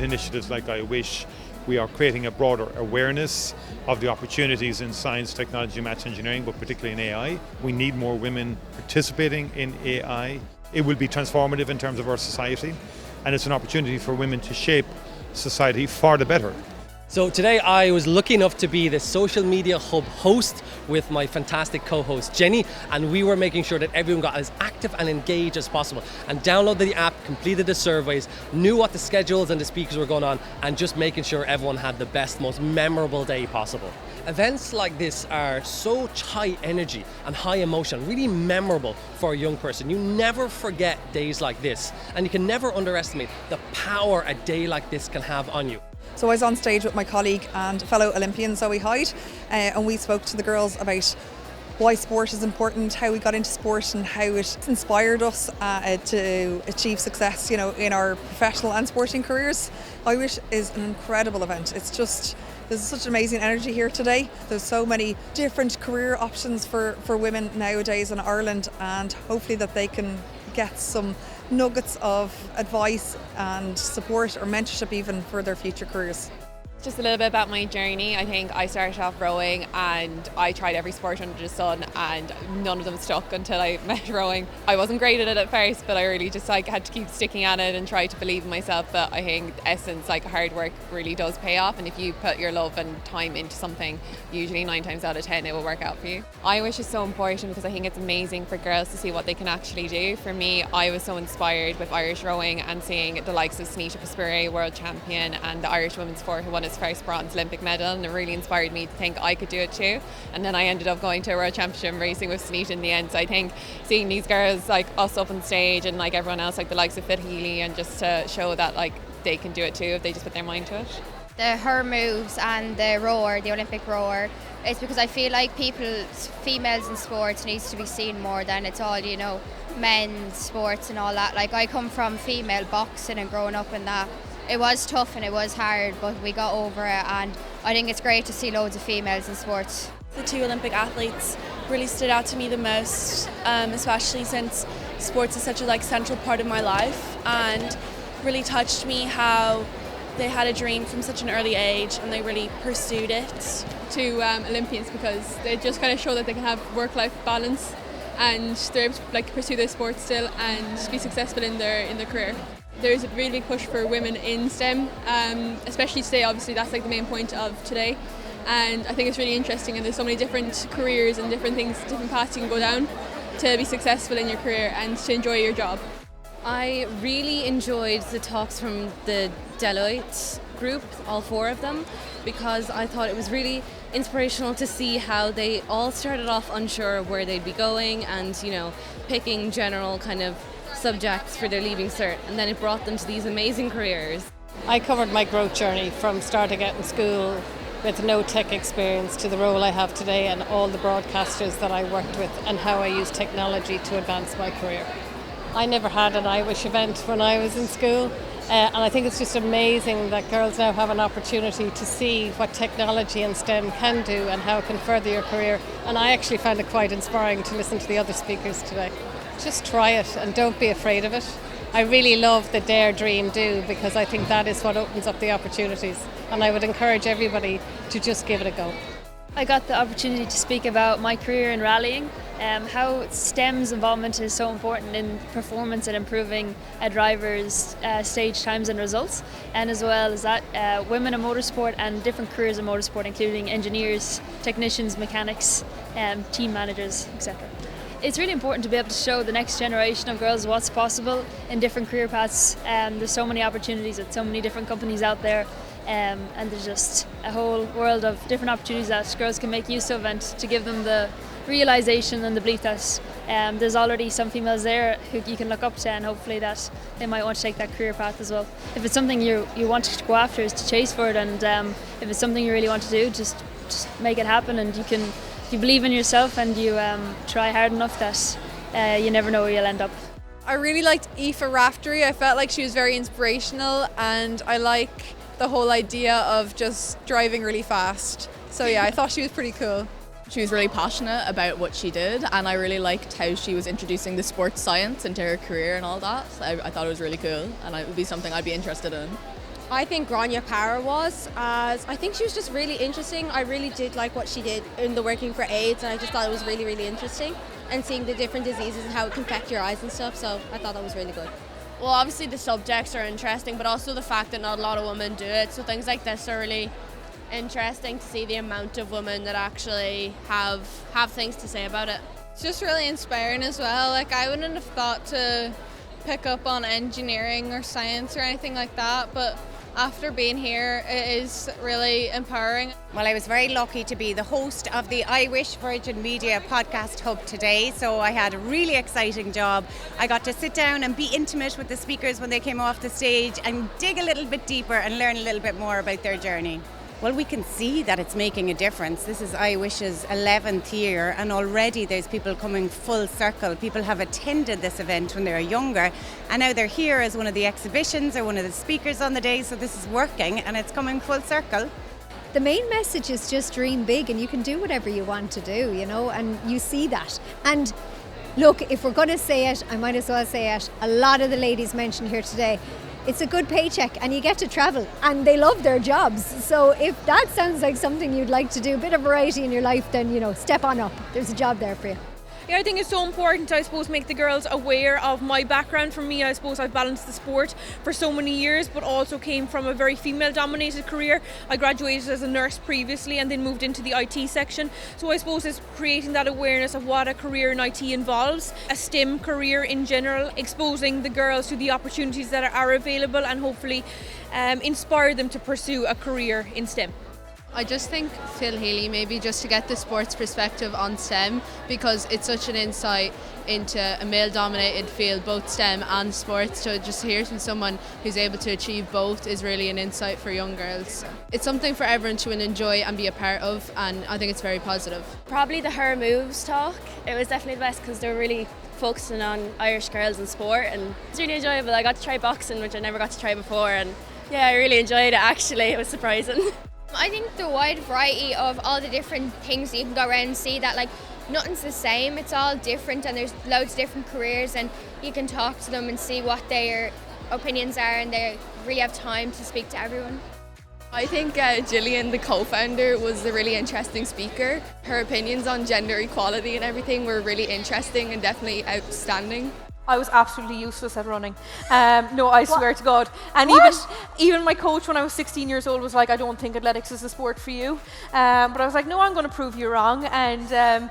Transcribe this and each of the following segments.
initiatives like I Wish, we are creating a broader awareness of the opportunities in science, technology, maths, engineering, but particularly in AI. We need more women participating in AI. It will be transformative in terms of our society, and it's an opportunity for women to shape society for the better. So today I was lucky enough to be the Social Media Hub host with my fantastic co-host Jenny, and we were making sure that everyone got as active and engaged as possible and downloaded the app, completed the surveys, knew what the schedules and the speakers were going on, and just making sure everyone had the best, most memorable day possible. Events like this are so high energy and high emotion, really memorable for a young person. You never forget days like this, and you can never underestimate the power a day like this can have on you. So I was on stage with my colleague and fellow Olympian Zoe Hyde, and we spoke to the girls about why sport is important, how we got into sport and how it inspired us to achieve success, in our professional and sporting careers. I Wish is an incredible event. There's such amazing energy here today. There's so many different career options for women nowadays in Ireland, and hopefully that they can get some nuggets of advice and support or mentorship even for their future careers. Just a little bit about my journey. I think I started off rowing and I tried every sport under the sun and none of them stuck until I met rowing. I wasn't great at it at first, but I really just had to keep sticking at it and try to believe in myself. But I think the essence, hard work really does pay off, and if you put your love and time into something, usually 9 times out of 10 it will work out for you. I Wish is so important because I think it's amazing for girls to see what they can actually do. For me, I was so inspired with Irish rowing and seeing the likes of Sunita Paspure, world champion, and the Irish women's sport who won his first bronze Olympic medal, and it really inspired me to think I could do it too. And then I ended up going to a world championship racing with Sunita in the end. So I think seeing these girls like us up on stage and like everyone else, like the likes of Fit Healy, and just to show that like they can do it too if they just put their mind to it. Her moves and the rower, the Olympic rower, it's because I feel like females in sports needs to be seen more than it's all, men's sports and all that. Like I come from female boxing and growing up in that. It was tough and it was hard, but we got over it, and I think it's great to see loads of females in sports. The 2 Olympic athletes really stood out to me the most, especially since sports is such a central part of my life, and really touched me how they had a dream from such an early age and they really pursued it. 2 Olympians, because they just kind of show that they can have work-life balance and they're able to pursue their sport still and be successful in their career. There's a really big push for women in STEM, especially today. Obviously that's the main point of today, and I think it's really interesting, and there's so many different careers and different things, different paths you can go down to be successful in your career and to enjoy your job. I really enjoyed the talks from the Deloitte group, all 4 of them, because I thought it was really inspirational to see how they all started off unsure of where they'd be going and picking general kind of subjects for their leaving cert, and then it brought them to these amazing careers. I covered my growth journey from starting out in school with no tech experience to the role I have today, and all the broadcasters that I worked with and how I use technology to advance my career. I never had an I Wish event when I was in school, and I think it's just amazing that girls now have an opportunity to see what technology and STEM can do and how it can further your career, and I actually found it quite inspiring to listen to the other speakers today. Just try it and don't be afraid of it. I really love the Dare, Dream, Do, because I think that is what opens up the opportunities, and I would encourage everybody to just give it a go. I got the opportunity to speak about my career in rallying, how STEM's involvement is so important in performance and improving a driver's stage times and results, and as well as that women in motorsport and different careers in motorsport, including engineers, technicians, mechanics, team managers, etc. It's really important to be able to show the next generation of girls what's possible in different career paths. There's so many opportunities at so many different companies out there, and there's just a whole world of different opportunities that girls can make use of, and to give them the realisation and the belief that there's already some females there who you can look up to, and hopefully that they might want to take that career path as well. If it's something you want to go after, is to chase for it, and if it's something you really want to do, just make it happen, and if you believe in yourself and you try hard enough, that you never know where you'll end up. I really liked Aoife Raftery. I felt like she was very inspirational, and I like the whole idea of just driving really fast. So yeah, I thought she was pretty cool. She was really passionate about what she did, and I really liked how she was introducing the sports science into her career and all that. I thought it was really cool, and it would be something I'd be interested in. I think Grania Power was, as I think she was just really interesting. I really did like what she did in the Working for AIDS, and I just thought it was really, really interesting, and seeing the different diseases and how it can affect your eyes and stuff, so I thought that was really good. Well, obviously the subjects are interesting, but also the fact that not a lot of women do it, so things like this are really interesting to see the amount of women that actually have things to say about it. It's just really inspiring as well. Like, I wouldn't have thought to pick up on engineering or science or anything like that, but after being here, it is really empowering. Well, I was very lucky to be the host of the I Wish Virgin Media podcast hub today, so I had a really exciting job. I got to sit down and be intimate with the speakers when they came off the stage and dig a little bit deeper and learn a little bit more about their journey. Well, we can see that it's making a difference. This is I Wish's 11th year, and already there's people coming full circle. People have attended this event when they were younger, and now they're here as one of the exhibitions or one of the speakers on the day, so this is working and it's coming full circle. The main message is just dream big, and you can do whatever you want to do, you know, and you see that. And look, if we're going to say it, I might as well say it. A lot of the ladies mentioned here today, it's a good paycheck and you get to travel, and they love their jobs. So if that sounds like something you'd like to do, a bit of variety in your life, then, you know, step on up. There's a job there for you. Yeah, I think it's so important, I suppose, make the girls aware of my background. For me, I suppose I've balanced the sport for so many years, but also came from a very female-dominated career. I graduated as a nurse previously and then moved into the IT section. So I suppose it's creating that awareness of what a career in IT involves, a STEM career in general, exposing the girls to the opportunities that are available, and hopefully inspire them to pursue a career in STEM. I just think Phil Healy, maybe just to get the sports perspective on STEM, because it's such an insight into a male-dominated field, both STEM and sports. So just to hear from someone who's able to achieve both is really an insight for young girls. It's something for everyone to enjoy and be a part of, and I think it's very positive. Probably the Her Moves talk. It was definitely the best because they were really focusing on Irish girls in sport, and it's really enjoyable. I got to try boxing, which I never got to try before, and yeah, I really enjoyed it actually. It was surprising. I think the wide variety of all the different things that you can go around and see, that like nothing's the same, it's all different, and there's loads of different careers, and you can talk to them and see what their opinions are, and they really have time to speak to everyone. I think Gillian, the co-founder, was a really interesting speaker. Her opinions on gender equality and everything were really interesting and definitely outstanding. I was absolutely useless at running. No, I swear to God. And even my coach when I was 16 years old was like, I don't think athletics is a sport for you. But I was like, no, I'm going to prove you wrong. And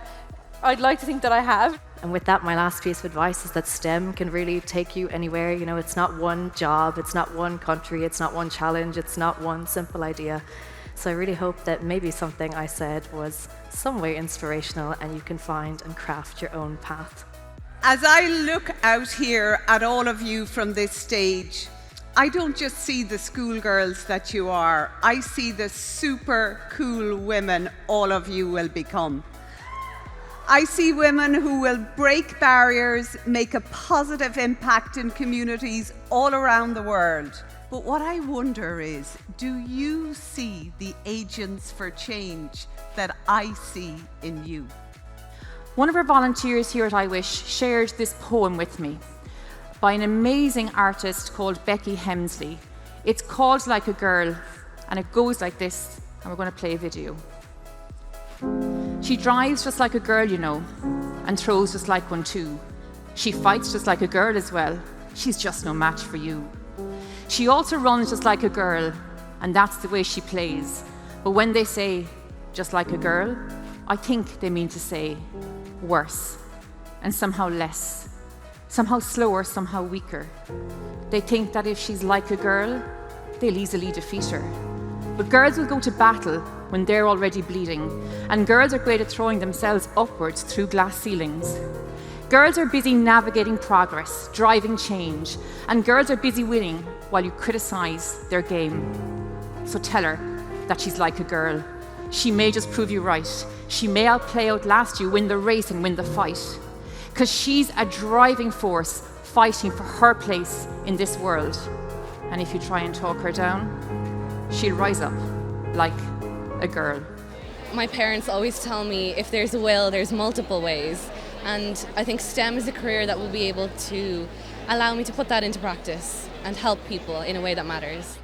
I'd like to think that I have. And with that, my last piece of advice is that STEM can really take you anywhere. You know, it's not one job, it's not one country, it's not one challenge, it's not one simple idea. So I really hope that maybe something I said was some way inspirational, and you can find and craft your own path. As I look out here at all of you from this stage, I don't just see the schoolgirls that you are. I see the super cool women all of you will become. I see women who will break barriers, make a positive impact in communities all around the world. But what I wonder is, do you see the agents for change that I see in you? One of our volunteers here at I Wish shared this poem with me by an amazing artist called Becky Hemsley. It's called Like a Girl, and it goes like this, and we're going to play a video. She drives just like a girl, you know, and throws just like one too. She fights just like a girl as well. She's just no match for you. She also runs just like a girl, and that's the way she plays. But when they say, just like a girl, I think they mean to say, worse, and somehow less, somehow slower, somehow weaker. They think that if she's like a girl, they'll easily defeat her. But girls will go to battle when they're already bleeding, and girls are great at throwing themselves upwards through glass ceilings. Girls are busy navigating progress, driving change, and girls are busy winning while you criticize their game. So tell her that she's like a girl. She may just prove you right. She may outplay, outlast you, win the race and win the fight. Because she's a driving force fighting for her place in this world. And if you try and talk her down, she'll rise up like a girl. My parents always tell me if there's a will, there's multiple ways. And I think STEM is a career that will be able to allow me to put that into practice and help people in a way that matters.